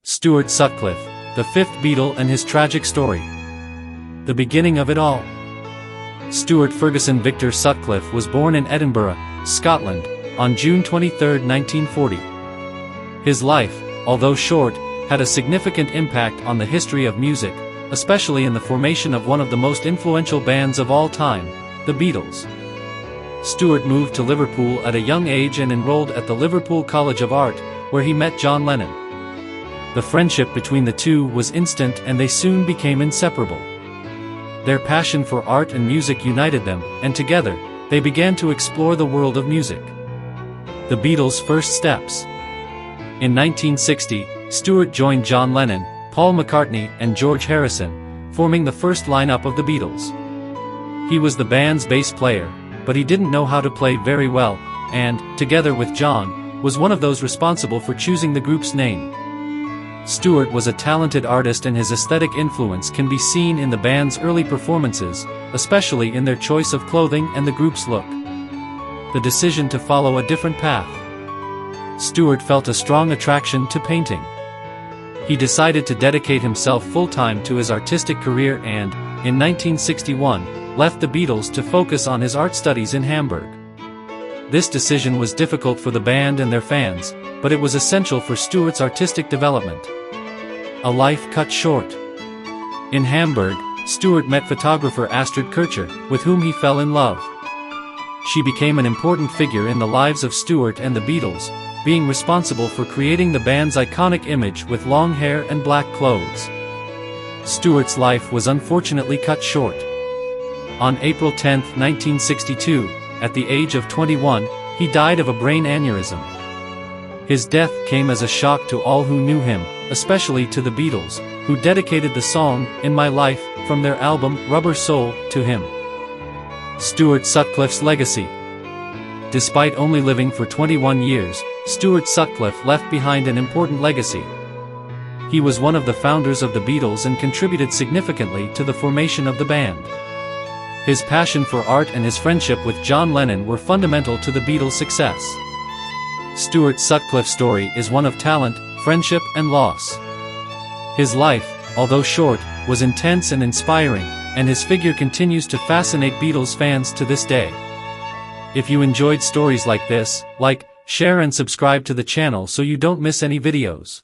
Stuart Sutcliffe, the fifth Beatle and his tragic story. The beginning of it all. Stuart Ferguson Victor Sutcliffe was born in Edinburgh, Scotland, on June 23, 1940. His life, although short, had a significant impact on the history of music, especially in the formation of one of the most influential bands of all time, the Beatles. Stuart moved to Liverpool at a young age and enrolled at the Liverpool College of Art, where he met John Lennon. The friendship between the two was instant and they soon became inseparable. Their passion for art and music united them, and together, they began to explore the world of music. The Beatles' first steps. In 1960, Stuart joined John Lennon, Paul McCartney and George Harrison, forming the first lineup of the Beatles. He was the band's bass player, but he didn't know how to play very well, and, together with John, was one of those responsible for choosing the group's name. Stuart was a talented artist and his aesthetic influence can be seen in the band's early performances, especially in their choice of clothing and the group's look. The decision to follow a different path. Stuart felt a strong attraction to painting. He decided to dedicate himself full-time to his artistic career and, in 1961, left the Beatles to focus on his art studies in Hamburg. This decision was difficult for the band and their fans, but it was essential for Stuart's artistic development. A life cut short. In Hamburg, Stuart met photographer Astrid Kirchherr, with whom he fell in love. She became an important figure in the lives of Stuart and the Beatles, being responsible for creating the band's iconic image with long hair and black clothes. Stuart's life was unfortunately cut short. On April 10, 1962, at the age of 21, he died of a brain aneurysm. His death came as a shock to all who knew him, especially to the Beatles, who dedicated the song, "In My Life," from their album, Rubber Soul, to him. Stuart Sutcliffe's legacy. Despite only living for 21 years, Stuart Sutcliffe left behind an important legacy. He was one of the founders of the Beatles and contributed significantly to the formation of the band. His passion for art and his friendship with John Lennon were fundamental to the Beatles' success. Stuart Sutcliffe's story is one of talent, friendship and loss. His life, although short, was intense and inspiring, and his figure continues to fascinate Beatles fans to this day. If you enjoyed stories like this, like, share and subscribe to the channel so you don't miss any videos.